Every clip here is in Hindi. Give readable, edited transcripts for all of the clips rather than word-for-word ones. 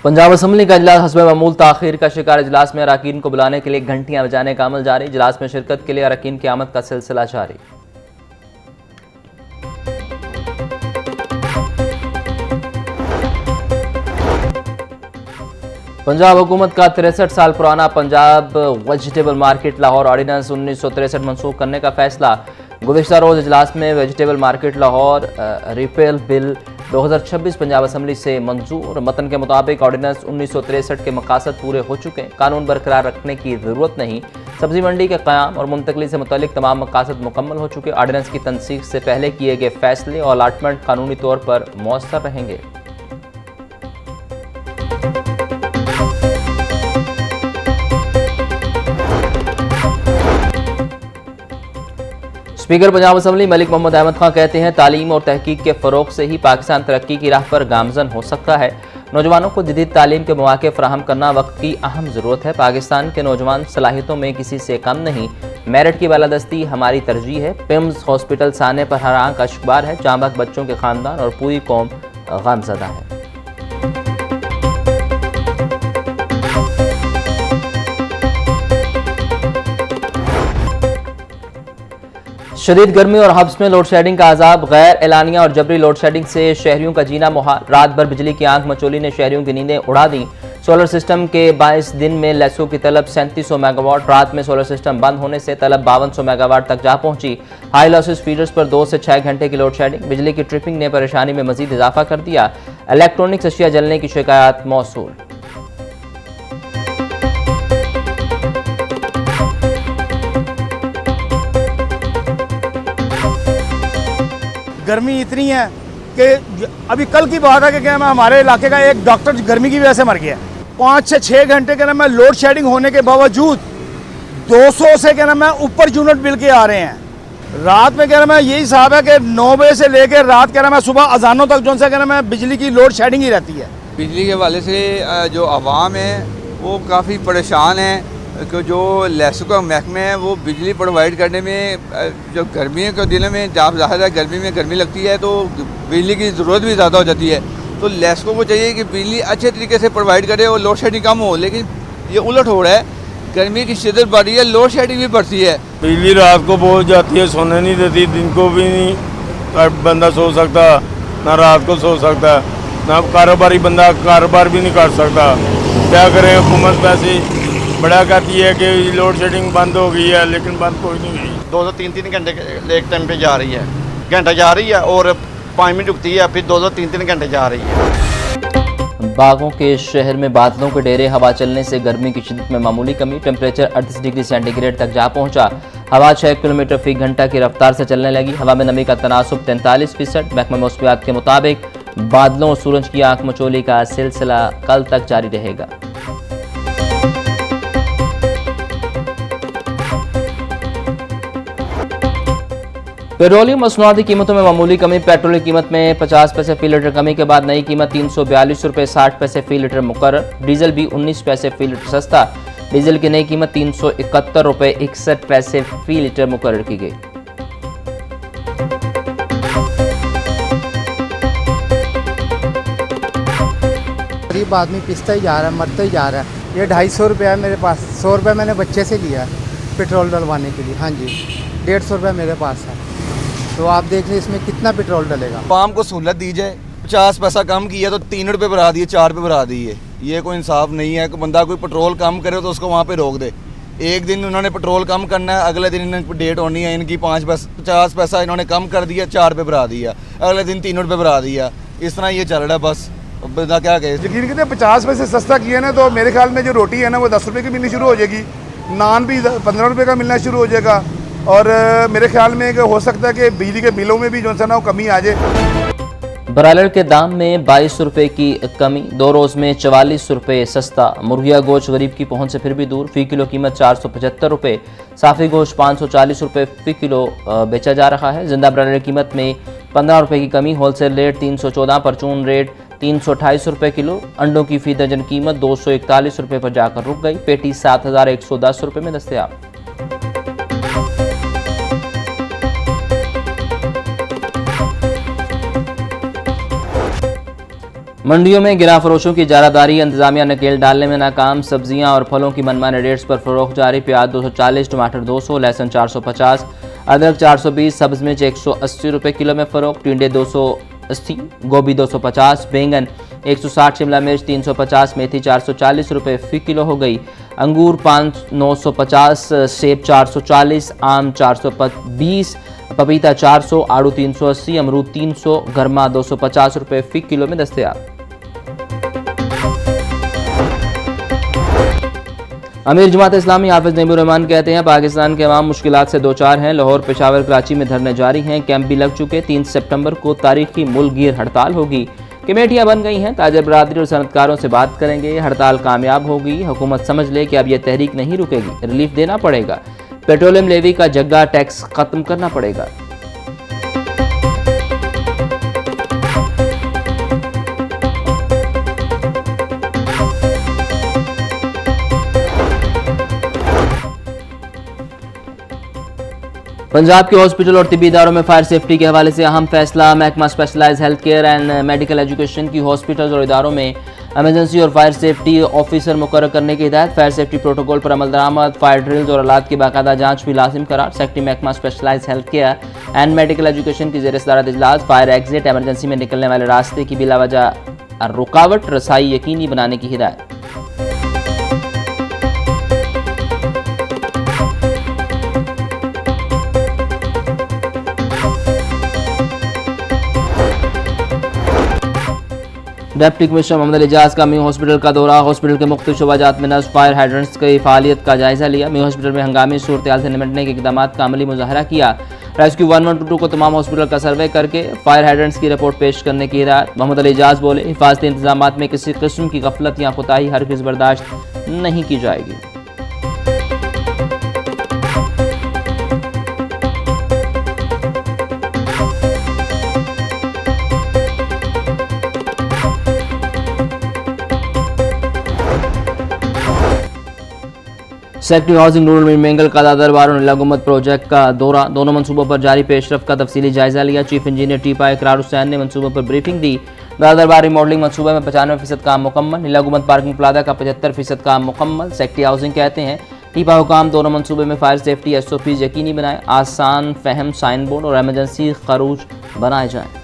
पंजाब असम्बली का इजलास हस्ब मामूल ताखीर का शिकार। इजलास में अरकान को बुलाने के लिए घंटियां बजाने का अमल जारी। इजलास में शिरकत के लिए अरकान की आमद का सिलसिला जारी। पंजाब हुकूमत का 63 साल पुराना Punjab vegetable market Lahore ordinance 1963 मनसूख करने का फैसला। गुज़िश्ता रोज़ इजलास में vegetable market Lahore repeal bill 2026 Punjab assembly से मंजूर। मतन के मुताबिक ऑर्डिनेंस 1963 के मकासद पूरे हो चुके हैं, कानून बरकरार रखने की ज़रूरत नहीं। सब्जी मंडी के क़याम और मुंतकली से मुतल्लिक तमाम मकासद मुकम्मल हो चुके। ऑर्डिनेंस की तनसीख से पहले किए गए फैसले और अलाटमेंट कानूनी तौर पर मौसर रहेंगे। स्पीकर पंजाब असम्बली मलिक मोहम्मद अहमद खान कहते हैं, तालीम और तहकीक के फ़रोग से ही पाकिस्तान तरक्की की राह पर गामजन हो सकता है। नौजवानों को जदीद तालीम के मौके फराहम करना वक्त की अहम ज़रूरत है। पाकिस्तान के नौजवान सलाहियतों में किसी से कम नहीं। मेरिट की बालादस्ती हमारी तरजीह है। पिम्स हॉस्पिटल साने पर हर आंख अश्कबार है। जांबाक बच्चों के ख़ानदान और पूरी कौम गमज़दा है। शदीद गर्मी और हब्स में लोड शेडिंग का अजाब। गैर एलानिया और जबरी लोड शेडिंग से शहरियों का जीना मुहाल। रात भर बिजली की आंख मचोली ने शहरियों की नींदें उड़ा दी। सोलर सिस्टम के 22 दिन में लेसो की तलब 3700 मेगावाट। रात में सोलर सिस्टम बंद होने से तलब 5200 मेगावाट तक जा पहुंची। हाई लॉसेस फीडर्स पर 2 से 6 घंटे की लोड शेडिंग। बिजली की ट्रिपिंग ने परेशानी में मजीद इजाफा कर दिया। इलेक्ट्रॉनिक्स अशिया जलने की शिकायत मौसूल। गर्मी इतनी है कि अभी कल की बात है कि क्या हमारे इलाके का एक डॉक्टर गर्मी की वजह से मर गया। 5 से 6 घंटे के मैं लोड शेडिंग होने के बावजूद 200 से ऊपर यूनिट बिल के आ रहे हैं। रात में मैं यही हिसाब है कि 9 बजे से लेकर रात मैं सुबह अजानों तक जो से मैं बिजली की लोड शेडिंग ही रहती है। बिजली के हवाले से जो आवाम है वो काफ़ी परेशान है कि जो लेसो का महकमा है वो बिजली प्रोवाइड करने में जो गर्मियों के दिनों में जब ज़्यादा गर्मी में गर्मी लगती है तो बिजली की ज़रूरत भी ज़्यादा हो जाती है। तो लेसो को चाहिए कि बिजली अच्छे तरीके से प्रोवाइड करे और लोड शेडिंग कम हो, लेकिन ये उलट हो रहा है। गर्मी की शिद्दत बढ़ रही है, लोड शेडिंग भी बढ़ती है। बिजली रात को बहुत जाती है, सोने नहीं देती, दिन को भी नहीं बंदा सो सकता, ना रात को सो सकता, ना कारोबारी बंदा कारोबार भी नहीं कर सकता। क्या करें, हुकूमत पैसे बड़ा कहती है कि लोड शेडिंग बंद हो गई है, लेकिन बंद कोई नहीं हुई। 2-3 घंटे एक टाइम पे जा रही है, घंटा जा रही है और 5 मिनट रुकती है, फिर 2-3 घंटे जा रही है। बागों के शहर में बादलों के डेरे। हवा चलने से गर्मी की शिद्दत में मामूली कमी। टेम्परेचर 38 डिग्री सेंटीग्रेड तक जा पहुंचा। हवा 6 किलोमीटर फी घंटा की रफ्तार से चलने लगी। हवा में नमी का तनासुब 43%। महकमा मौसमियात के मुताबिक बादलों और सूरज की आंख मचोली का सिलसिला कल तक जारी रहेगा। पेट्रोलियम मसनूआती कीमतों में मामूली कमी। पेट्रोल की कीमत में 50 पैसे फी लीटर कमी के बाद नई कीमत 342 रुपये 60 पैसे फी लीटर मुकर्रर। डीजल भी 19 पैसे फी लीटर सस्ता। डीजल की नई कीमत 371 रुपये 61 पैसे फी लीटर मुकर्रर की गई। गरीब आदमी पिसता ही जा रहा है, मरता ही जा रहा है। ये 250 रुपये है मेरे पास। 100 रुपये मैंने बच्चे से लिया पेट्रोल डलवाने के लिए। हाँ जी, 150 रुपये मेरे पास है। तो आप देख लें इसमें कितना पेट्रोल डलेगा। आवाम को सहूलत दी जाए। 50 पैसा कम किया तो 3 रुपये बढ़ा दिए, 4 रुपये बढ़ा दिए। ये कोई इंसाफ नहीं है कि बंदा कोई पेट्रोल कम करे तो उसको वहाँ पे रोक दे। एक दिन उन्होंने पेट्रोल कम करना है, अगले दिन इन्होंने डेट होनी है इनकी 50 पैसा इन्होंने कम कर दिया, 4 रुपये बढ़ा दिया, अगले दिन 3 रुपये बढ़ा दिया। इस तरह ये चल रहा है बस। बंदा क्या कहे। यकीन कीजिए 50 पैसे सस्ता किया ना तो मेरे ख्याल में जो रोटी है ना वो 10 रुपये की मिलनी शुरू हो जाएगी। नान भी 15 रुपये का मिलना शुरू हो जाएगा। और मेरे ख्याल में हो सकता है कि बिजली के बिलों में भी जो है ना वो कमी आ जाए। ब्रायलर के दाम में 22 रुपये की कमी। 2 रोज़ में 44 रुपये सस्ता। मुर्गिया गोश्त गरीब की पहुंच से फिर भी दूर। फ़ी किलो कीमत 475 रुपये। साफ़ी गोश्त 540 रुपये फ़ी किलो बेचा जा रहा है। जिंदा ब्रायलर कीमत में 15 रुपये की कमी। होलसेल रेट 314, परचून रेट 328 रुपये किलो। अंडों की फ़ी दर्जन कीमत 241 रुपये पर जाकर रुक गई। पेटी 7110 रुपये में दस्तयाब। मंडियों में गिरा फरोशों की इजारादारी, इंतजामिया नकेल डालने में नाकाम। सब्जियां और फलों की मनमाने रेट्स पर फरोख्त जारी। प्याज 240, टमाटर 200, लहसुन 450, अदरक 420, सब्ज मिर्च 180 रुपये किलो में फरोख्त। टिंडे 280, गोभी 250, बैंगन 160, शिमला मिर्च 350, मेथी 440 रुपये फ़ी किलो हो गई। अंगूर 950, सेब 440, आम 420, पपीता 400, आड़ू 380, अमरूद 300, गरमा 250 रुपये फ़ी किलो में दस्तयाब। अमीर जमात इस्लामी हाफिज नईमुर रहमान कहते हैं पाकिस्तान के अवाम मुश्किलात से दो चार हैं। लाहौर, पेशावर, कराची में धरने जारी हैं, कैंप भी लग चुके। 3 सितंबर को तारीखी मुल्कगीर हड़ताल होगी। कमेटियां बन गई हैं, ताजर बरादरी और सनतकारों से बात करेंगे। हड़ताल कामयाब होगी, हुकूमत समझ ले कि अब यह तहरीक नहीं रुकेगी, रिलीफ देना पड़ेगा। पेट्रोलियम लेवी का जग्गा टैक्स खत्म करना पड़ेगा। पंजाब के हॉस्पिटल और तिब्बी इदारों में फायर सेफ्टी के हवाले से अहम फैसला। महकमा specialise health care and medical education की हॉस्पिटल्स और इदारों में एमरजेंसी और फायर सेफ्टी ऑफिसर मुकर्रर करने की हिदायत। फायर सेफ्टी प्रोटोकॉल पर अमल दरामद, फायर ड्रिल्स और आलात की बाकायदा जांच भी लाजिम करार। सेक्रेटरी महकमा specialise health care and medical education की ज़ेर सदारत इजलास। फायर एग्जिट, एमरजेंसी में निकलने वाले रास्ते की बिलावजह रुकावट रसाई यकीनी बनाने की हिदायत। डिप्टी कमिश्नर मोहम्मद अली एजाज का म्यू हॉस्पिटल का दौरा। हॉस्पिटल के मुख्तलिफ शोबाजात में नस्ब फायर हाइड्रेंट्स की फ़ालियत का जायजा लिया। म्यू हॉस्पिटल में हंगामी सूरत-ए-हाल से निपटने के इक़दाम का अमली मुज़ाहरा किया। रेस्क्यू 1122 को तमाम हॉस्पिटल का सर्वे करके फायर हाइड्रेंट्स की रिपोर्ट पेश करने की हिदायत। मोहम्मद अली एजाज बोले, हिफाजती इंतजाम में किसी किस्म की गफलत या कोताही हरगिज़ बर्दाश्त नहीं की जाएगी। सेक्रेटरी हाउसिंग रूरल मेंगल का दरबार और नीला गुम्बद प्रोजेक्ट का दौरा। दोनों मनसूबों पर जारी पेशरफ का तफसीली जायजा लिया। चीफ इंजीनियर टीपा इकरार हुसैन ने मनसूबों पर ब्रीफिंग दी। दरबार रिमॉडलिंग मनसूबे में 95% काम मुकम्मल। नीला गुम्बद पार्किंग प्लाजा का 75% काम मुकम्मल। सेक्रेटरी हाउसिंग कहते हैं टीपा हुकाम दोनों मनसूबे में फायर सेफ्टी SOPs यकीनी बनाएं, आसान फहम साइन बोर्ड और एमरजेंसी खरूज बनाए जाएँ।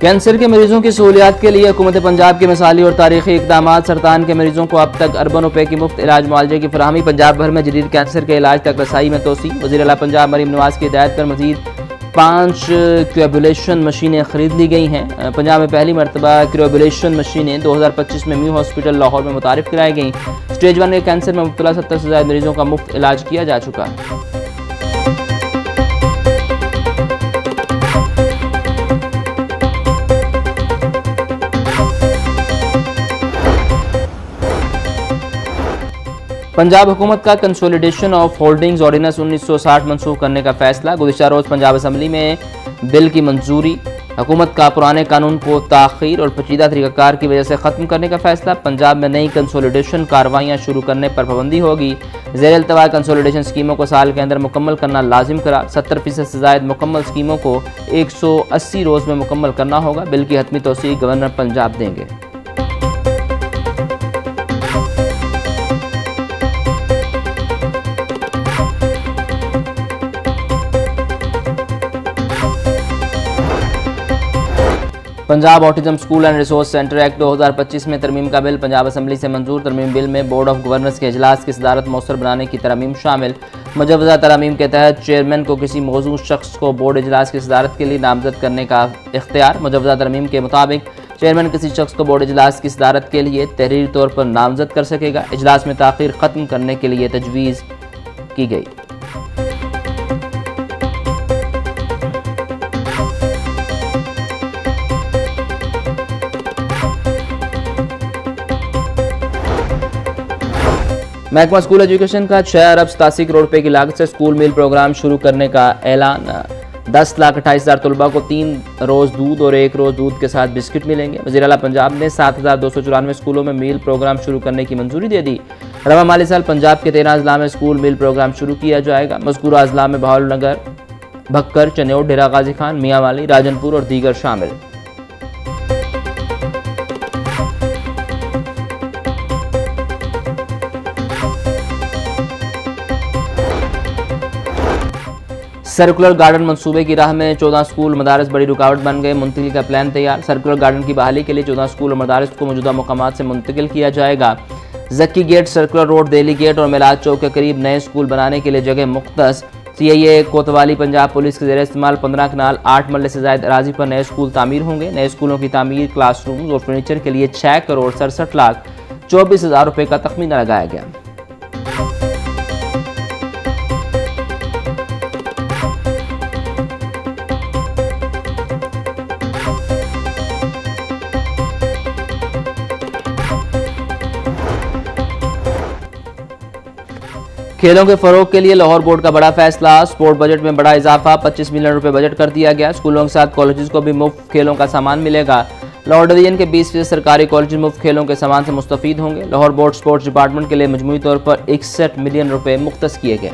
कैंसर के मरीजों की सहूलियात के लिए हुकूमत पंजाब के मिसाली और तारीखी इक़दाम। सरतान के मरीजों को अब तक अरबों रुपए की मुफ्त इलाज मुआवजे की फराहमी। पंजाब भर में जदीद कैंसर के इलाज तक रसाई में तोसी। वज़ीर आला पंजाब मरीम नवाज की हिदायत पर मजीद 5 क्यूबुलेशन मशीनें खरीद ली गई हैं। पंजाब में पहली मरतबा क्यूबुलेशन मशीनें 2025 में म्यू हॉस्पिटल लाहौर में मुतारिफ कराई गई। स्टेज 1 के कैंसर में मुब्तला 70 से ज़्यादा मरीजों का मुफ्त इलाज किया जा चुका है। पंजाब हुकूमत का कंसोलिडेशन ऑफ होल्डिंग्स ऑर्डिनेंस 1960 मनसूख करने का फैसला। गुज़िश्ता रोज़ पंजाब असम्बली में बिल की मंजूरी। हुकूमत का पुराने कानून को ताख़ीर और पेचीदा तरीक़ाकार की वजह से ख़त्म करने का फैसला। पंजाब में नई कंसोलिडेशन कार्रवाइयाँ शुरू करने पर पाबंदी होगी। ज़ेर इल्तवा कंसोलिडेशन स्कीमों को साल के अंदर मुकम्मल करना लाजिम करार। 70% से ज़ायद मुकम्मल स्कीमों को 180 रोज़ में मुकम्मल करना होगा। बिल की हतमी तौसीक़ गवर्नर पंजाब देंगे। Punjab autism school and resource centre act 2025 में तरमीम का बिल पंजाब असम्बली से मंजूर। तरमीम बिल में बोर्ड ऑफ गवर्नर्स के इजलास की सदारत मौसर बनाने की तरमीम शामिल। मुजव्वज़ा तरमीम के तहत चेयरमैन को किसी मौजूद शख्स को बोर्ड इजलास की सदारत के लिए नामजद करने का इख्तियार। मुजव्वज़ा तरमीम के मुताबिक चेयरमैन किसी शख्स को बोर्ड इजलास की सदारत के लिए तहरीरी तौर पर नामजद कर सकेगा। इजलास में ताख़ीर ख़त्म करने के लिए तजवीज़ की गई। महकमा स्कूल एजुकेशन का 6 अरब 87 करोड़ रुपए की लागत से स्कूल मील प्रोग्राम शुरू करने का ऐलान। 10,28,000 तलबा को 3 रोज़ दूध और 1 रोज़ दूध के साथ बिस्किट मिलेंगे। वज़ीर आला पंजाब ने 7,294 स्कूलों में मील प्रोग्राम शुरू करने की मंजूरी दे दी। रवा माली साल पंजाब के 13 अजला में स्कूल मील प्रोग्राम शुरू किया जाएगा। मज़कूरा अजला में बहावलनगर, भक्कर, चन्योट, डेरा गाजी खान, मियांवाली, राजनपुर और दीगर शामिल। सर्कुलर गार्डन मंसूबे की राह में 14 स्कूल मदारस बड़ी रुकावट बन गए। मुंतकिल का प्लान तैयार। सर्कुलर गार्डन की बहाली के लिए 14 स्कूल और मदारस को मौजूदा मकामात से मुंतकिल किया जाएगा। जक्की गेट, सर्कुलर रोड, देली गेट और मिलाद चौक के करीब नए स्कूल बनाने के लिए जगह मुख्तस। CIA कोतवाली पंजाब पुलिस के ज़ेरे इस्तेमाल 15 कनाल 8 मरले से ज़ायद अराजी पर नए स्कूल तामीर होंगे। नए स्कूलों की तामीर, क्लासरूम्स और फर्नीचर के लिए 6,67,24,000 रुपये का तखमीना लगाया गया। खेलों के फरोग के लिए लाहौर बोर्ड का बड़ा फैसला। स्पोर्ट बजट में बड़ा इजाफा, 25 मिलियन रुपए बजट कर दिया गया। स्कूलों के साथ कॉलेजेस को भी मुफ्त खेलों का सामान मिलेगा। लाहौर डिवीजन के 20% सरकारी कॉलेज मुफ्त खेलों के सामान से मुस्तफीद होंगे। लाहौर बोर्ड स्पोर्ट्स डिपार्टमेंट के लिए मजमूई तौर पर 61 मिलियन रुपए मुख्तस किए गए।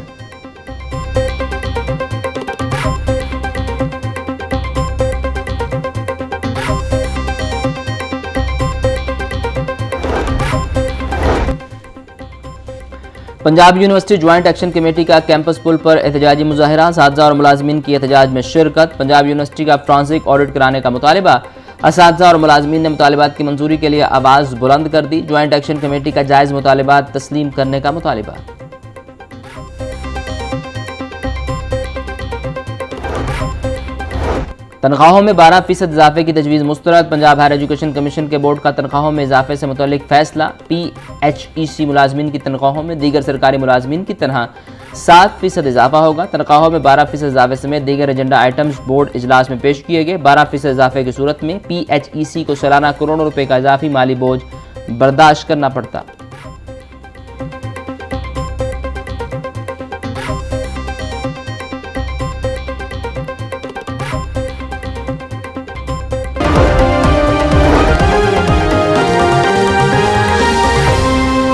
Punjab university joint action committee का कैंपस पुल पर एहतजाजी मुजाहिरा। असातिज़ा और मुलाजमीन की एहतजाज में शिरकत। पंजाब यूनिवर्सिटी का फ्रांसिक ऑडिट कराने का मुतालिबा। असातिज़ा और मुलाजमीन ने मुतालिबात की मंजूरी के लिए आवाज़ बुलंद कर दी। ज्वाइंट एक्शन कमेटी का जायज़ मुतालिबात तस्लीम करने का मुतालिबा। तनख्वाहों में 12% इजाफे की तजवीज़ मुस्तरद। पंजाब हायर एजुकेशन कमीशन के बोर्ड का तनख्वाहों में इजाफे से मुतल्लिक फैसला। PHEC मुलाजमीन की तनख्वाहों में दीगर सरकारी मुलाजमीन की तरह 7% इजाफा होगा। तनख्वाहों में 12% इजाफे समेत दीगर एजेंडा आइटम्स बोर्ड इजलास में पेश किए गए। 12% इजाफे की सूरत में PHEC को सालाना करोड़ों रुपए का इजाफी माली बोझ बर्दाश्त करना पड़ता।